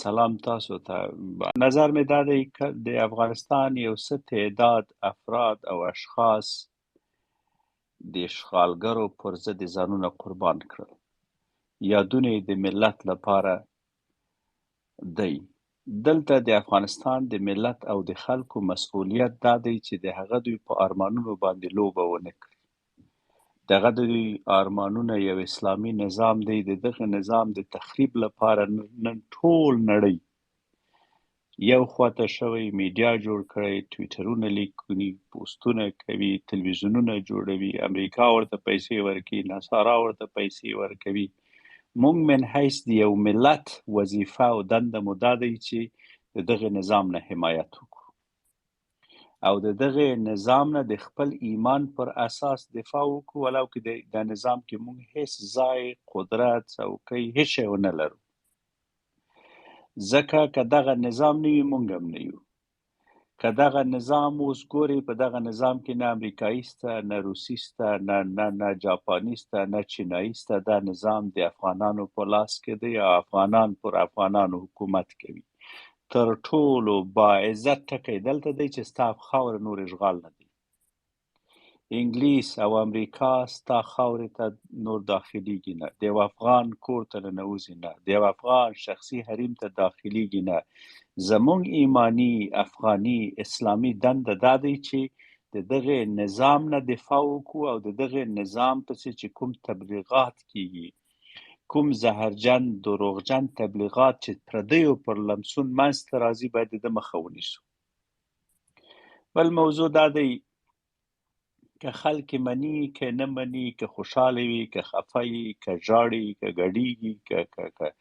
سلام تاسو ته. نظر مې دا دی که د افغانستان یو څه تعداد افراد او اشخاص د اشغالګرو پر ضد ځانونه قربان کړل. یادونه یې د ملت لپاره دی. دلته د افغانستان د ملت او د خلکو مسؤلیت دا دی چې د هغه دوی په ارمانونو باندې لوبه ونه کړي. دغه دوی ارمانونه یو اسلامي نظام دی. د دغه نظام د تخریب لپاره نن ټول نړۍ یو خواته شوی، میډیا جوړ کړی، ټویټرونه لیکي، پوسټونه کوي، تلویزیونونه جوړوي، امریکا ورته پیسې ورکوي، نصارا ورته پیسې ورکوي. موږ من حیث د یو ملت وظیفه او دنده مو دا دی چې د دغه نظام نه حمایت وکړو او د دغه نظام نه د خپل ایمان پر اساس دفاع وکړو، ولو که د نظام کې موږ هیڅ ځای، قدرت، څوکۍ، هیڅ شی ونه لرو. ځکه که دغه نظام نه وي موږ هم نه یو. که دغه نظام اوس ګورئ، په دغه نظام کې نه امریکایي سته، نه روسي سته، نه جاپاني سته، نه چینایي سته. دا نظام د افغانانو په لاس کې دی او افغانان پر افغانانو حکومت کوي. تر ټولو باعزت ټکی دلته دی چې ستا خاوره نور اشغال نه دی. انګلیس او امریکا ستا خاورې ته نور داخلیږي نه، د یو افغان کور ته ننوځي نه، د یو افغان شخصي حریم ته داخلیږي نه. زموږ ایمانی، افغاني، اسلامي دنده دا دی چې د دغه نظام نه دفاع وکړو او د دغه نظام پسې چې کوم تبلیغات کیږي، کوم زهرجن دروغجن تبلیغات چې پردیو پر لمسون منځته راځي، باید د ده مخه ونیسو. بل موضوع دا دی که خلک مني که نه مني، که خوشحاله وي که خفه وي، که ژاړي که ګډېږي، که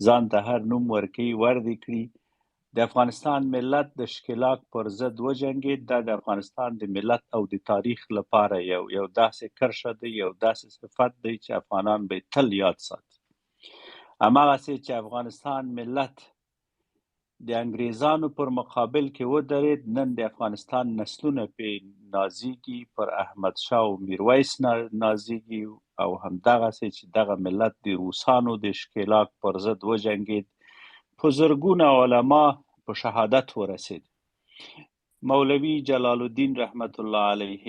ځان ته هر نوم ورکوي وردې کړي. د افغانستان ملت د ښکېلاک پر ضد وجنګېد. دا د افغانستان د ملت او د تاریخ لپاره یو داسې کرښه دی، یو داسې صفت دی چې افغانان به یې تل یاد ساتي. هماغسې چې افغانستان ملت د انګریزانو پر مقابل کې ودرېد، نن د افغانستان نسلونه پې نازېږي، پر احمدشاه او میرویس نازېږي او همدغسې چې دغه ملت د روسانو د ښکېلاک پر ضد وجنګېد. په زرګونه علما په شهادت ورسېد. مولوي جلال الدین رحمت الله علیه،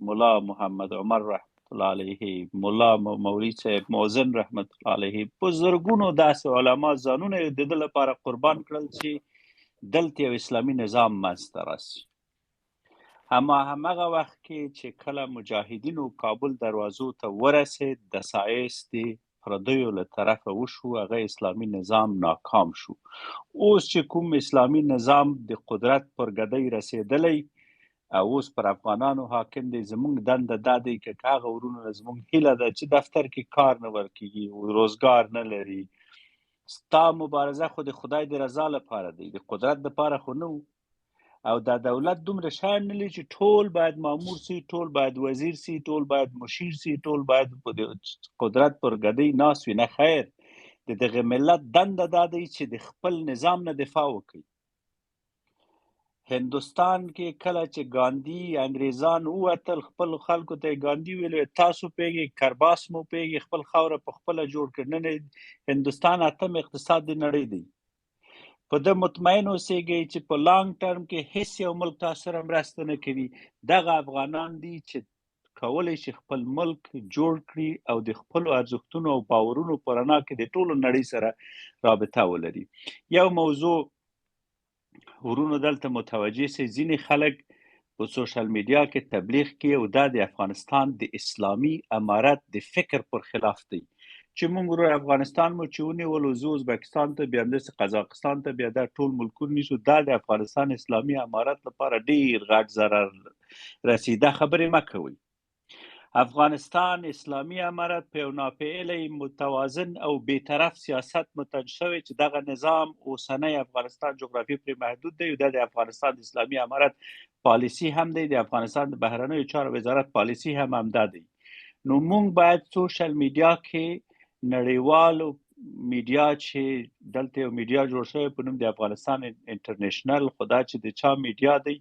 ملا محمد عمر رحمت الله علیه، ملا مولوي صاحب مؤذن رحمت الله علیه، په زرګونو داسې علما ځانونه یې د ده لپاره قربان کړل چې دلته یو اسلامي نظام منځته راسي. هماغه وخت کې چې کله مجاهدینو کابل دروازو ته ورسېد، دسایس د پردیو له طرفه وشو، هغه اسلامي نظام ناکام شو. اوس چې کوم اسلامي نظام د قدرت پر ګدۍ رسېدلی او اوس پر افغانانو حاکم دی، زموږ دنده دا دی که هغه ورونه زموږ هیله ده چې دفتر کې کار نه ورکېږي، روزګار نه لري. ستا مبارزه خو د خدای د رضا لپاره دی، د قدرت دپاره خو نه. او دا دولت دومره شیان نه لري چې ټول باید مامور سي، ټول باید وزیر سي، ټول باید مشیر سي، ټول باید په قدرت پر ګدۍ ناست وي. نه خیر، د دغه ملت دنده دا دی چې د خپل نظام نه دفاع وکړي. هندوستان کې کله چې ګاندي انګریزان ووتل، خپل خلکو ته ګاندي ویل تاسو پیږئ، کرباس مو پیږئ، خپل خاوره په خپله جوړ کړ. نن هندوستان اتم اقتصاد د نړۍ دی. په ده مطمئن اوسېږئ چې په لانګ ټرم کې هیڅ یو ملک تاسو سره مرسته نه کوي. دغه افغانان دي چې کولی شي خپل ملک جوړ کړي او د خپلو ارزښتونو او باورونو په رڼا کې د ټولو نړۍ سره رابطه ولري. یو موضوع ورونو دلته متوجه سي، ځینې خلک په سوشل میډیا کې تبلیغ کوي او دا د افغانستان د اسلامي امارت د فکر پر خلاف دی چې موږ ورور افغانستان مو چې ونیولو، زه ازبکستان ته بیا همداسې قزاقستان ته بیا دا ټول ملکونه نیسو. دا د افغانستان اسلامي امارت لپاره ډېر غټ ضرر رسي. دا خبرې مه کوئ. افغانستان اسلامي امارت په یو ناپېیلی، متوازن او بیطرف سیاست متن شوی چې دغه نظام اوسنی افغانستان جغرافي پرې محدود دی. دا د افغانستان د اسلامي امارت پالیسي هم دی، د افغانستان د بهرنیو چارو وزارت پالیسي هم همدا دی. نو موږ باید سوشل میډیا کې نړیوالو میډیا چې دلته یو میډیا جوړ شوی په نوم د افغانستان انټرنیشنل، خو دا چې د چا میډیا دی،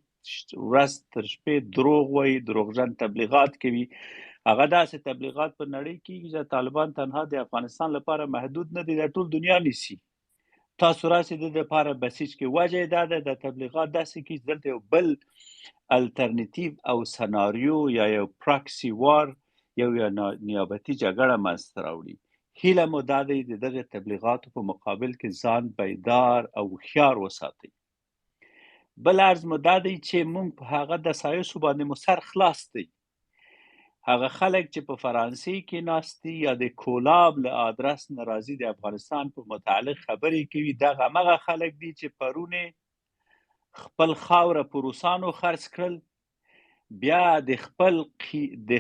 ورځ تر شپې دروغ وایي، دروغجن تبلیغات کوي. هغه داسې تبلیغات په نړۍ کېږي چې طالبان تنها د افغانستان لپاره محدود نه دي، د ټول دنیا نیسي. تاسو راسې د لپاره بسیج کې وجه دا ده د تبلیغات داسې کې دلته یو بل الټرنیټیو او سناریو یا یو پراکسی وار یو نیابتي جګړه منځته راوړي. هیله مو دا دی د دغه تبلیغاتو په مقابل کې ځان بیدار او هوښیار وساتئ. بل عرض مو دا دی چې موږ په هغه د سایسو باندې مو سر خلاص دی. هغه خلک چې په فرانسې کې ناست دي یا د کولاب له آدرس نه راځي د افغانستان په متعلق خبرې کوي، دغه همغه خلک دي چې پرونې خپل خاوره په روسانو خرڅ کړل، بیا د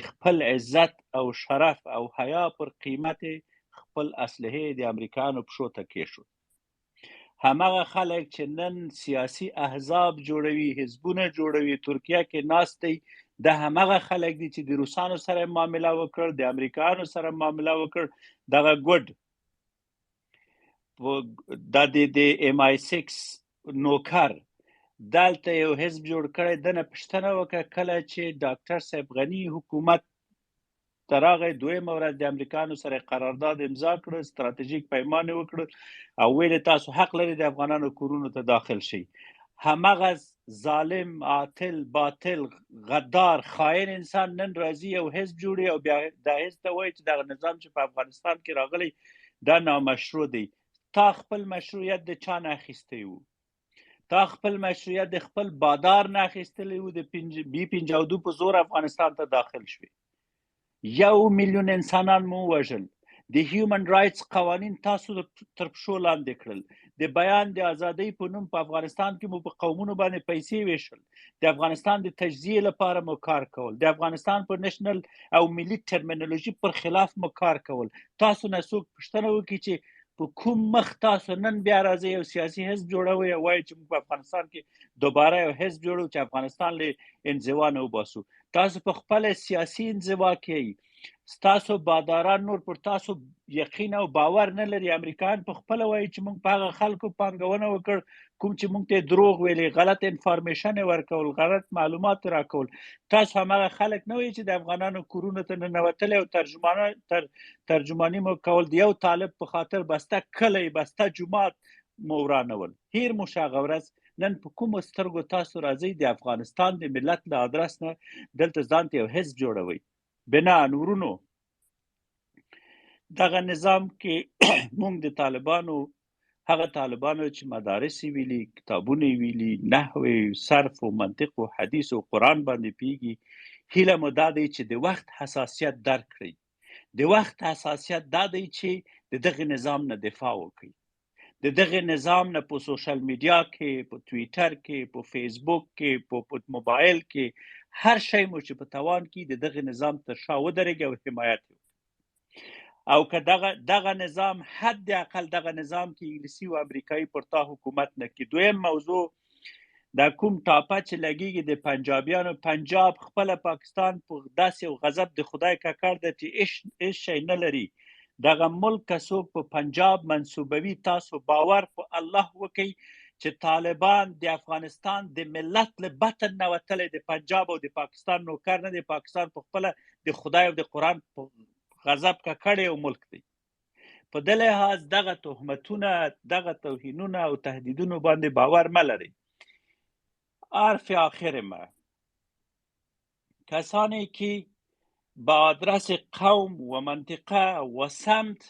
خپل عزت او شرف او حیا پر قیمت خپل اسلحې د امریکایانو پښو ته کېښود. همغه خلک چې نن سیاسي احزاب جوړوي، حزبونه جوړوي، ترکیه کې ناست دی، د همغه خلک دي چې د روسانو سره معامله وکړ، د امریکایانو سره معامله وکړ. دغه ګډ د ام آی 6 نوکر دلته یو حزب جوړ کړی، دنه پوښتنه وکړه کله چې ډاکټر صاحب غني حکومت ته راغی، دویمه ورځ د امریکایانو سره قرارداد امضا کړ، ستراتیژیک پیمان یې وکړ او ویل تاسو حق لرئ د افغانانو کورونو ته داخل شئ. همغه ظالم، عاطل، باطل، غدار، خائن انسان نن راځي یو حزب جوړي او بیا دا حزب ته وایي چې دغه نظام چې په افغانستان کې راغلی دا نامشروع دی. تا خپل مشروعیت د چا نه اخیستی و؟ تا خپل مشروعیت د خپل بادار نه اخیستلی و، د B-52 په زور افغانستان ته داخل شوی. 1,000,000 انسانان مو وژل. د هیومن رایټس قوانین تاسو تر پښو لاندې کړل. د بیان د ازادۍ په نوم په افغانستان کې مو په قومونو باندې پیسې ویشل. د افغانستان د تجزیې لپاره مو کار کول. د افغانستان په نشنل او ملي ټرمینالوژي پر خلاف مو کار کول. تاسو نه څوک پوښتنه وکړي چې په کوم مخ تاسو نن بیا راځئ یو سیاسي حزب جوړوئ او وایي چې موږ په افغانستان کې دوباره یو حزب جوړو چې افغانستان له انزوا نه وباسو. تاسو په خپل سیاسي انزوا کې ستاسو باداران نور پر تاسو یقین او باور نه لري. امریکایان په خپل وایي چې موږ په هغه خلکو پانګونه وکړ کوم چې موږ ته دروغ ویلي، غلط انفارمیشن ورکول، غلط معلومات راکول. تاسو همغه خلک نه وایي چې د افغانانو کورونو ته ننوتلی او ترجماني مو کول، د یو طالب په خاطر بسته کلی، بسته جومات مو ورانول. هیر مو شاغه ورځ نن په کومو سترګو تاسو راځئ د افغانستان د ملت له ادرس نه دلته ځان ته یو حزب جوړوئ. بناء ورونو دغه نظام کې موږ د طالبانو، هغه طالبانو چې مدارس ویلي، کتابونه ویلي، نحو، صرف او منطق او حدیث او قرآن باندې پیږي، هیله مو دا دی چې د وخت حساسیت درک کړئ. د وخت حساسیت دا دی چې د دغه نظام نه دفاع وکړئ. د دغه نظام نه په سوشل میډیا کې، په ټویټر کې، په فیسبوک کې، په موبایل کې، هر شی مو چې په توان کې د دغه نظام تر شا ودرېږئ او حمایت وکړئ. او که دغه نظام حد اقل دغه نظام کې انګلیسي او امریکایي پر تا حکومت نه کوي. دویم موضوع دا کوم ټاپه چې لګیږي د پنجابیانو، پنجاب خپل پاکستان په داسې او غضب د خدای ککړ ده چې هیڅ شی نه لري. دغه ملک که څوک په پنجاب منصوبوي، تاسو باور په الله وکئ چې طالبان د افغانستان د ملت له بطن نه وتلی د پنجاب او د پاکستان نوکر نه دی. پاکستان په خپله د خدای او د قرآن په غضب ککړ یو ملک دی. په دې لحاظ دغه تهمتونه، دغه توهینونه او تهدیدونو باندې باور مه لرئ. حرف آخر ما کسانی که با آدرس قوم و منطقه و سمت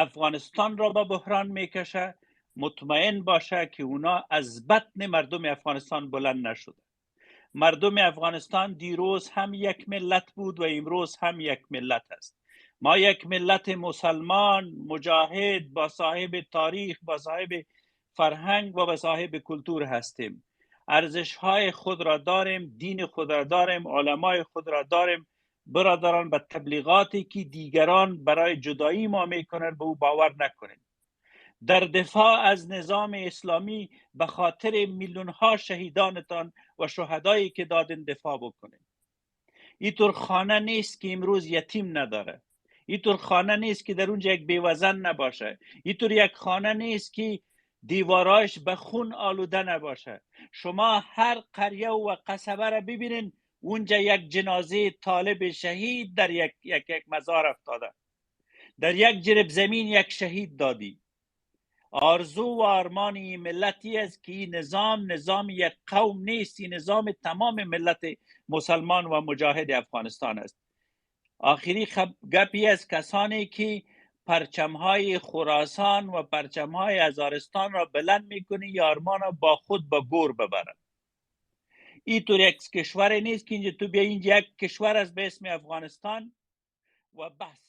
افغانستان را به بحران میکشه، مطمئن باشه که اونا از بطن مردم افغانستان بلند نشده. مردم افغانستان دیروز هم یک ملت بود و امروز هم یک ملت است. ما یک ملت مسلمان، مجاهد، با صاحب تاریخ، با صاحب فرهنگ و با صاحب کلتور هستیم. ارزش های خود را داریم، دین خود را داریم، علمای خود را داریم. برادران، به تبلیغاتی که دیگران برای جدایی ما میکنن به او باور نکنید. در دفاع از نظام اسلامی به خاطر میلیون ها شهیدانتان و شهدایی که دادن دفاع بکنید. اینطور خانه نیست که امروز یتیم نداره. اینطور خانه نیست که در اونجا یک بیوزن نباشه. اینطور یک خانه نیست که دیواراش به خون آلوده نباشه. شما هر قریه و قصبه را ببینین، اونجا یک جنازه طالب شهید در یک مزار افتاده. در یک جرب زمین یک شهید دادی. آرزو و آرمان این ملتی است که این نظام یک قوم نیست، این نظام تمام ملت مسلمان و مجاهد افغانستان است. آخری گپی از کسانی که پرچمهای خراسان و پرچمهای هزارستان را بلند میکنی یا آرمان را با خود به گور ببرند. این طور یک کشور نیست که اینجا تو بیا اینجا یک کشور از به اسم افغانستان و بحث